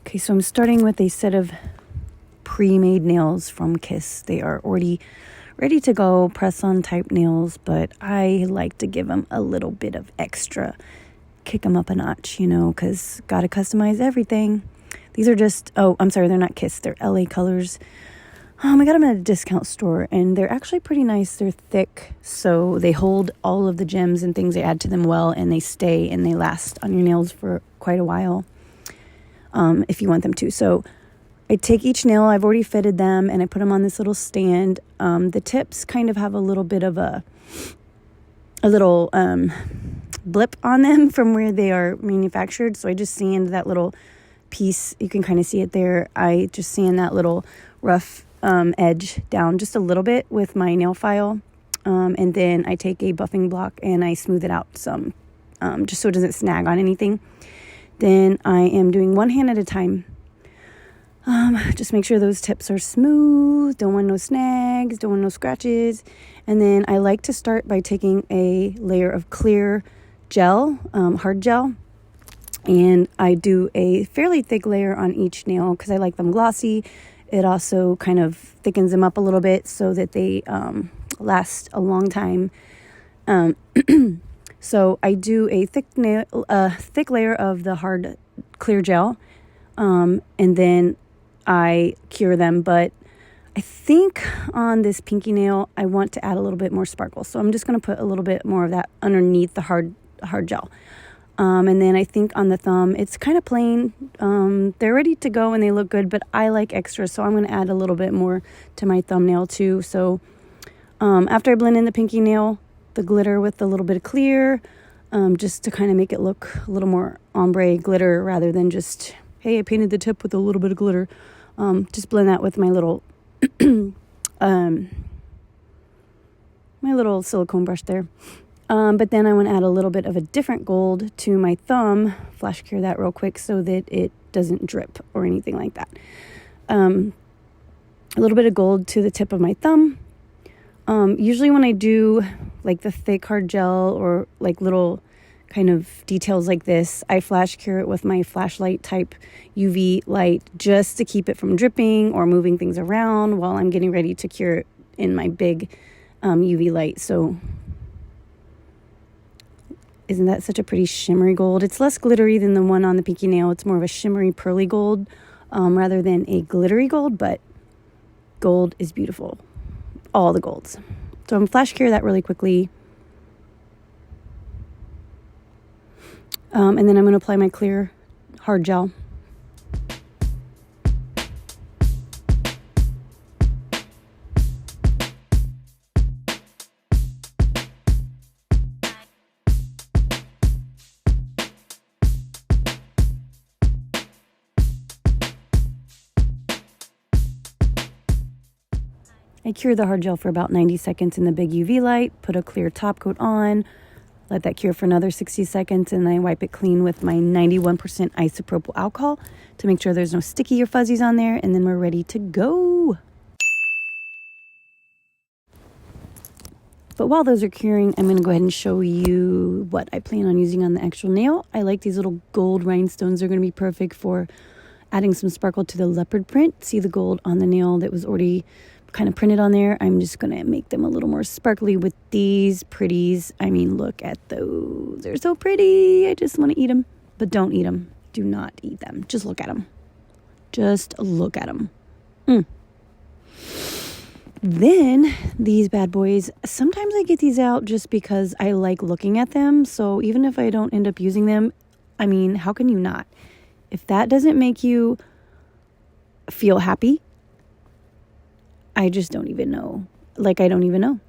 Okay, so I'm starting with a set of pre-made nails from Kiss. They are already ready to go, press-on type nails, but I like to give them a little bit of extra, kick them up a notch, because got to customize everything. These are just, I'm sorry, they're not Kiss, they're LA Colors. I got them at a discount store, and they're actually pretty nice. They're thick, so they hold all of the gems and things. They add to them well, and they stay and they last on your nails for quite a while. If you want them to. So I take each nail, I've already fitted them, and I put them on this little stand. The tips kind of have a little bit of a little blip on them from where they are manufactured. So I just sand that little piece. You can kind of see it there. I just sand that little rough edge down just a little bit with my nail file. And then I take a buffing block and I smooth it out some, just so it doesn't snag on anything. Then I am doing one hand at a time. Just make sure those tips are smooth. Don't want no snags. Don't want no scratches. And then I like to start by taking a layer of clear gel, hard gel. And I do a fairly thick layer on each nail because I like them glossy. It also kind of thickens them up a little bit so that they last a long time. So I do a thick layer of the hard clear gel, and then I cure them. But I think on this pinky nail, I want to add a little bit more sparkle. So I'm just going to put a little bit more of that underneath the hard gel. And then I think on the thumb, it's kind of plain. They're ready to go and they look good, but I like extra, so I'm going to add a little bit more to my thumbnail too. So after I blend in the pinky nail, the glitter with a little bit of clear, just to kind of make it look a little more ombre glitter rather than just, hey, I painted the tip with a little bit of glitter. Just blend that with my little my little silicone brush there. But then I want to add a little bit of a different gold to my thumb, flash cure that real quick so that it doesn't drip or anything like that. A little bit of gold to the tip of my thumb. Usually when I do like the thick hard gel or like little kind of details like this, I flash cure it with my flashlight type UV light just to keep it from dripping or moving things around while I'm getting ready to cure it in my big UV light. So isn't that such a pretty shimmery gold? It's less glittery than the one on the pinky nail. It's more of a shimmery pearly gold rather than a glittery gold, but gold is beautiful. All the golds. So I'm flash cure that really quickly. And then I'm going to apply my clear hard gel. I cure the hard gel for about 90 seconds in the big UV light, put a clear top coat on, let that cure for another 60 seconds, and I wipe it clean with my 91% isopropyl alcohol to make sure there's no sticky or fuzzies on there, and then we're ready to go. But while those are curing, I'm going to go ahead and show you what I plan on using on the actual nail. I like these little gold rhinestones. They're going to be perfect for adding some sparkle to the leopard print. See the gold on the nail that was already kind of printed on there. I'm just going to make them a little more sparkly with these pretties. I mean, look at those. They're so pretty. I just want to eat them, but don't eat them. Do not eat them. Just look at them. Just look at them. Then these bad boys, sometimes I get these out just because I like looking at them. So even if I don't end up using them, I mean, how can you not? If that doesn't make you feel happy, I just don't even know. Like, I don't even know.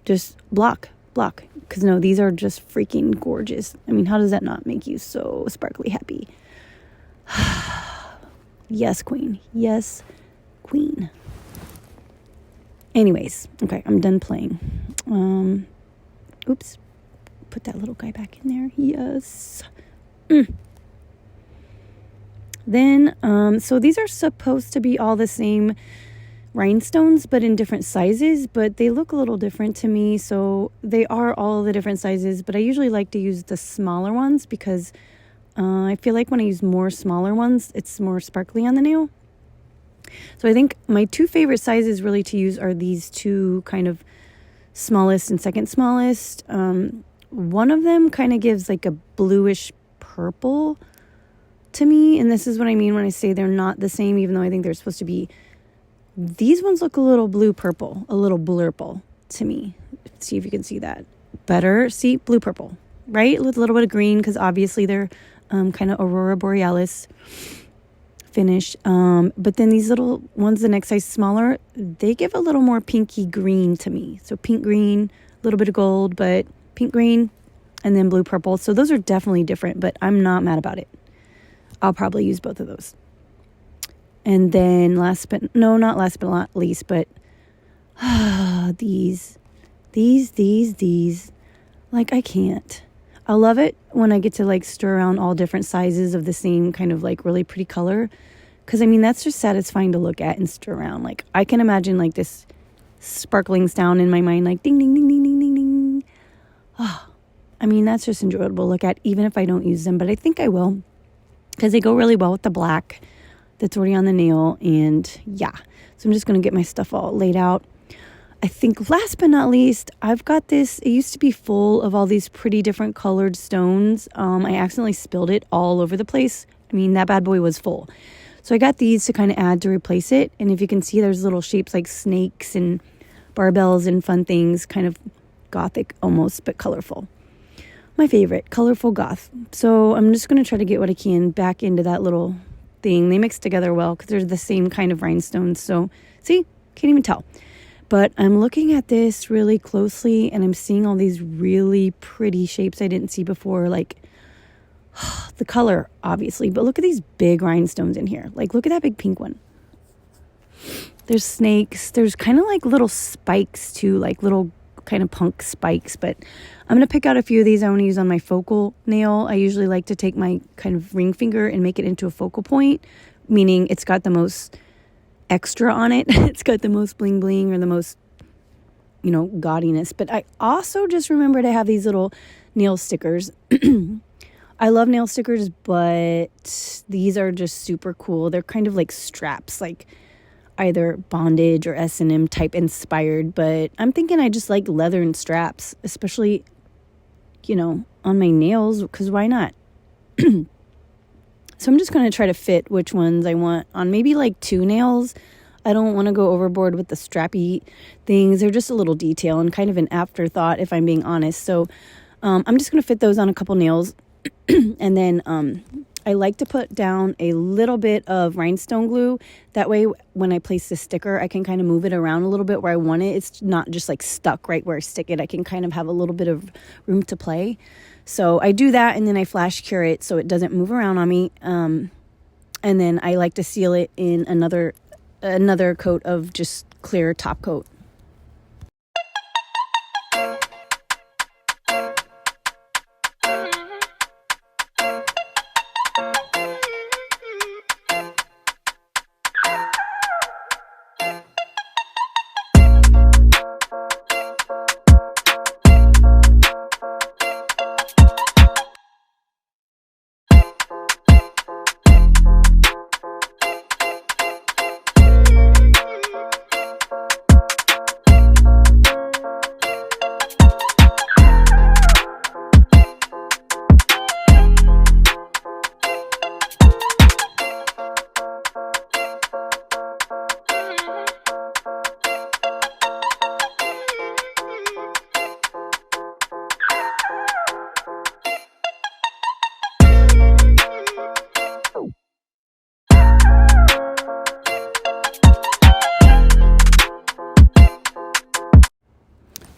Just block. Because no, these are just freaking gorgeous. I mean, how does that not make you so sparkly happy? Yes, queen. Yes, queen. Anyways, okay, I'm done playing. Oops. Put that little guy back in there. Yes. Then, so these are supposed to be all the same rhinestones, but in different sizes, but they look a little different to me. So they are all the different sizes, but I usually like to use the smaller ones because I feel like when I use more smaller ones, it's more sparkly on the nail. So I think my two favorite sizes really to use are these two kind of smallest and second smallest. One of them kind of gives like a bluish purple to me. And this is what I mean when I say they're not the same, even though I think they're supposed to be. These ones look a little blue purple, a little blurple to me. Let's see if you can see that better. See, blue purple, right? With a little bit of green because obviously they're kind of Aurora Borealis finish. But then these little ones, the next size smaller, they give a little more pinky green to me. So pink green, a little bit of gold, but pink green, and then blue purple. So those are definitely different, but I'm not mad about it. I'll probably use both of those. And then not last but not least, but these, like I can't. I love it when I get to like stir around all different sizes of the same kind of like really pretty color. Because I mean, that's just satisfying to look at and stir around. Like I can imagine like this sparkling sound in my mind, like ding, ding, ding, ding, ding, ding, ding. Oh, I mean, that's just enjoyable to look at, even if I don't use them. But I think I will, because they go really well with the black that's already on the nail. And yeah, so I'm just going to get my stuff all laid out. I think last but not least, I've got this. It used to be full of all these pretty different colored stones. I accidentally spilled it all over the place. I mean, that bad boy was full. So I got these to kind of add to replace it. And if you can see, there's little shapes like snakes and barbells and fun things, kind of gothic almost, but colorful. My favorite, colorful goth. So I'm just going to try to get what I can back into that little thing. They mix together well because they're the same kind of rhinestones. So see, can't even tell. But I'm looking at this really closely and I'm seeing all these really pretty shapes I didn't see before. Like the color, obviously. But look at these big rhinestones in here. Like look at that big pink one. There's snakes. There's kind of like little spikes too. Like little kind of punk spikes. But I'm going to pick out a few of these I want to use on my focal nail. I usually like to take my kind of ring finger and make it into a focal point. Meaning it's got the most extra on it. It's got the most bling bling or the most, gaudiness. But I also just remember to have these little nail stickers. I love nail stickers, but these are just super cool. They're kind of like straps, like either bondage or S&M type inspired. But I'm thinking I just like leather and straps, especially, on my nails, because why not? So I'm just going to try to fit which ones I want on maybe like 2 nails. I don't want to go overboard with the strappy things. They're just a little detail and kind of an afterthought if I'm being honest. So I'm just going to fit those on a couple nails. And then I like to put down a little bit of rhinestone glue. That way when I place the sticker, I can kind of move it around a little bit where I want it. It's not just like stuck right where I stick it. I can kind of have a little bit of room to play. So I do that and then I flash cure it so it doesn't move around on me. And then I like to seal it in another coat of just clear top coat.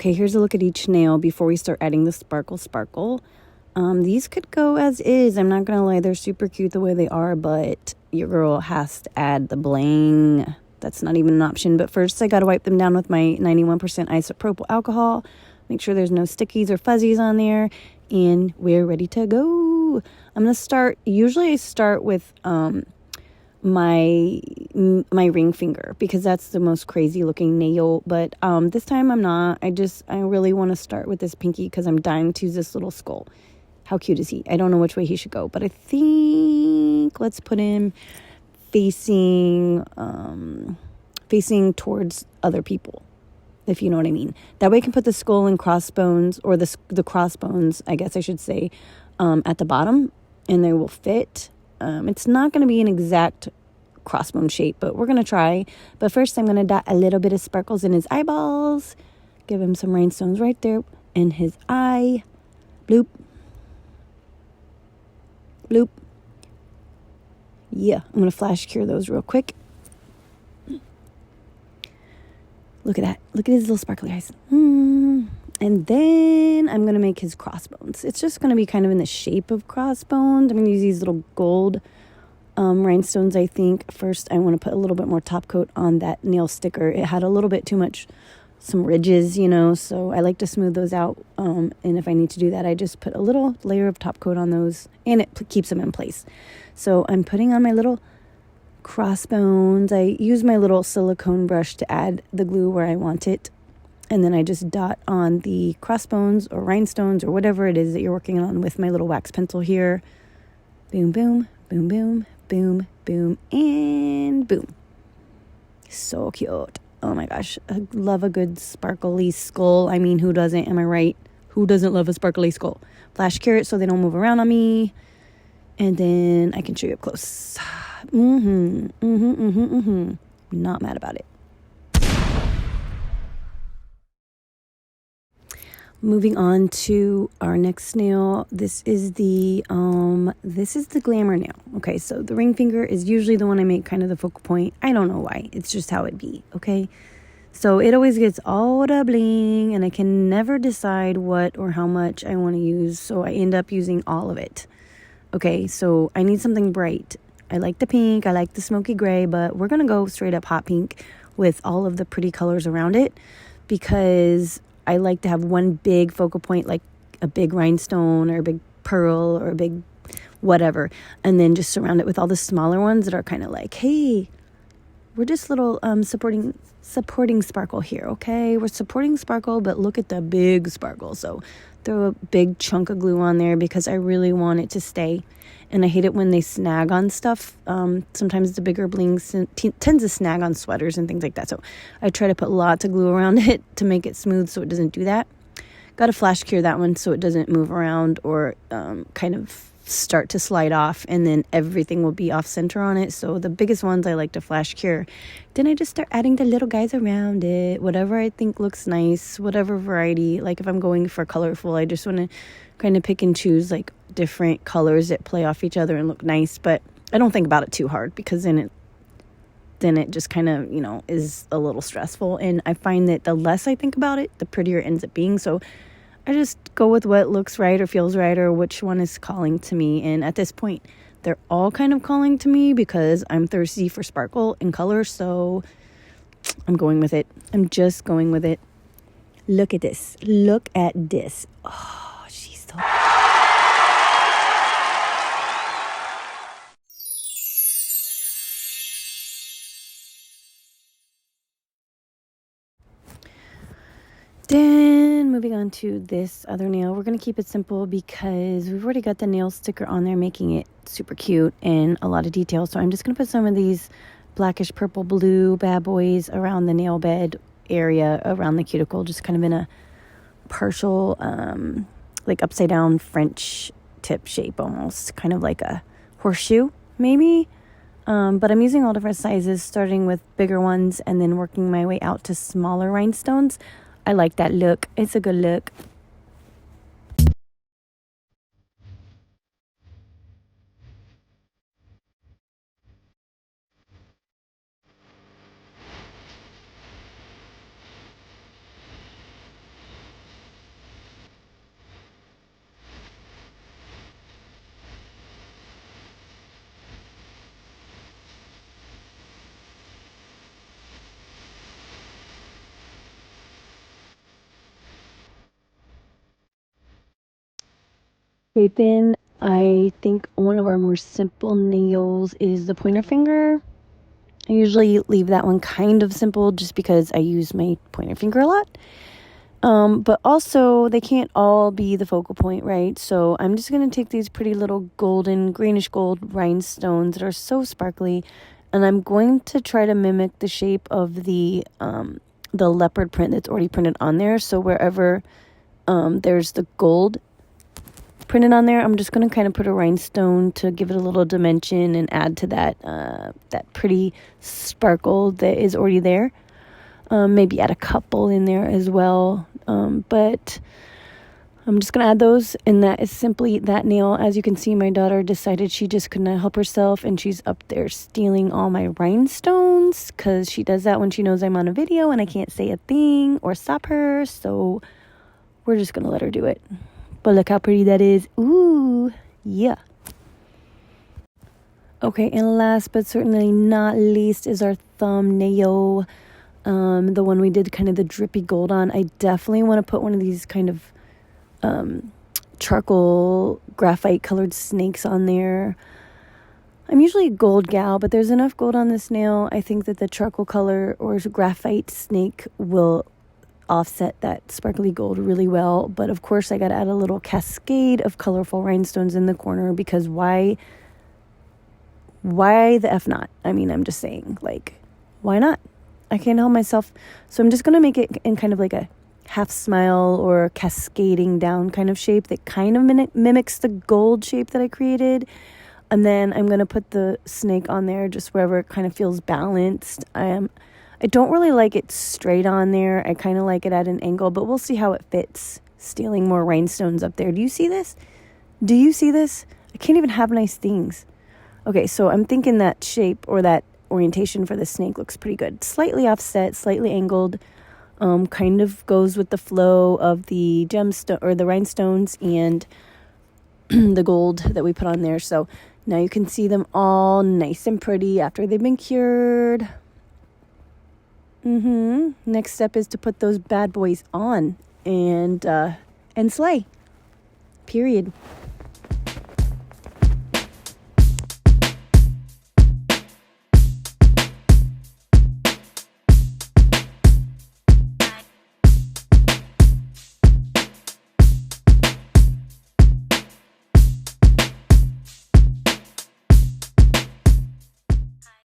Okay, here's a look at each nail before we start adding the sparkle. These could go as is. I'm not going to lie, they're super cute the way they are, but your girl has to add the bling. That's not even an option. But first, I got to wipe them down with my 91% isopropyl alcohol. Make sure there's no stickies or fuzzies on there. And we're ready to go. I'm going to start, usually I start with my ring finger because that's the most crazy looking nail, but this time I'm not. I really want to start with this pinky because I'm dying to use this little skull. How cute is he? I don't know which way he should go, but I think let's put him facing towards other people, if you know what I mean. That way I can put the skull and crossbones, or the crossbones, I guess I should say, at the bottom, and they will fit. It's not going to be an exact crossbone shape, but we're going to try. But first I'm going to dot a little bit of sparkles in his eyeballs. Give him some rhinestones right there in his eye. Bloop. Bloop. Yeah, I'm going to flash cure those real quick. Look at that. Look at his little sparkly eyes. And then I'm going to make his crossbones. It's just going to be kind of in the shape of crossbones. I'm going to use these little gold rhinestones, I think. First, I want to put a little bit more top coat on that nail sticker. It had a little bit too much, some ridges, so I like to smooth those out. And if I need to do that, I just put a little layer of top coat on those, and it keeps them in place. So I'm putting on my little crossbones. I use my little silicone brush to add the glue where I want it. And then I just dot on the crossbones or rhinestones or whatever it is that you're working on with my little wax pencil here. Boom, boom, boom, boom, boom, boom, and boom. So cute. Oh my gosh. I love a good sparkly skull. I mean, who doesn't? Am I right? Who doesn't love a sparkly skull? Flash cure it so they don't move around on me. And then I can show you up close. Not mad about it. Moving on to our next nail. This is the glamour nail. Okay, so the ring finger is usually the one I make kind of the focal point. I don't know why. It's just how it be, okay? So it always gets all the bling, and I can never decide what or how much I want to use, so I end up using all of it. Okay, so I need something bright. I like the pink, I like the smoky gray, but we're going to go straight up hot pink with all of the pretty colors around it, because I like to have one big focal point, like a big rhinestone or a big pearl or a big whatever, and then just surround it with all the smaller ones that are kind of like, hey, we're just little supporting sparkle here, okay? We're supporting sparkle, but look at the big sparkle. So throw a big chunk of glue on there because I really want it to stay. And I hate it when they snag on stuff. Sometimes the bigger blings tends to snag on sweaters and things like that. So I try to put lots of glue around it to make it smooth so it doesn't do that. Got to flash cure that one so it doesn't move around or kind of start to slide off, and then everything will be off center on it. So the biggest ones I like to flash cure. Then I just start adding the little guys around it, whatever I think looks nice, whatever variety. Like if I'm going for colorful, I just want to kind of pick and choose like different colors that play off each other and look nice. But I don't think about it too hard, because then it just kind of, is a little stressful. And I find that the less I think about it, the prettier it ends up being. So I just go with what looks right or feels right or which one is calling to me. And at this point, they're all kind of calling to me because I'm thirsty for sparkle and color. So I'm going with it. I'm just going with it. Look at this. Look at this. Oh, she's so... Then moving on to this other nail, we're going to keep it simple because we've already got the nail sticker on there, making it super cute and a lot of detail. So I'm just going to put some of these blackish purple blue bad boys around the nail bed area, around the cuticle, just kind of in a partial, like upside down French tip shape, almost kind of like a horseshoe maybe. But I'm using all different sizes, starting with bigger ones and then working my way out to smaller rhinestones. I like that look. It's a good look. Okay, then I think one of our more simple nails is the pointer finger. I usually leave that one kind of simple just because I use my pointer finger a lot. But also they can't all be the focal point, right? So I'm just going to take these pretty little golden, greenish gold rhinestones that are so sparkly, and I'm going to try to mimic the shape of the leopard print that's already printed on there. So wherever there's the gold printed on there, I'm just going to kind of put a rhinestone to give it a little dimension and add to that pretty sparkle that is already there. Maybe add a couple in there as well. But I'm just going to add those, and that is simply that nail. As you can see, my daughter decided she just couldn't help herself, and she's up there stealing all my rhinestones, because she does that when she knows I'm on a video and I can't say a thing or stop her. So we're just going to let her do it. But look how pretty that is. Ooh, yeah. Okay, and last but certainly not least is our thumbnail. The one we did kind of the drippy gold on. I definitely want to put one of these kind of charcoal graphite colored snakes on there. I'm usually a gold gal, but there's enough gold on this nail. I think that the charcoal color or graphite snake will offset that sparkly gold really well. But of course I got to add a little cascade of colorful rhinestones in the corner, because why the F not? I mean, I'm just saying, like, why not? I can't help myself. So I'm just going to make it in kind of like a half smile or cascading down kind of shape that kind of mimics the gold shape that I created. And then I'm going to put the snake on there just wherever it kind of feels balanced. I don't really like it straight on there. I kind of like it at an angle, but we'll see how it fits. Stealing more rhinestones up there. Do you see this? Do you see this? I can't even have nice things. Okay, so I'm thinking that shape or that orientation for the snake looks pretty good. Slightly offset, slightly angled. Kind of goes with the flow of the gemstone or the rhinestones and the gold that we put on there. So now you can see them all nice and pretty after they've been cured. Next step is to put those bad boys on and slay. Period.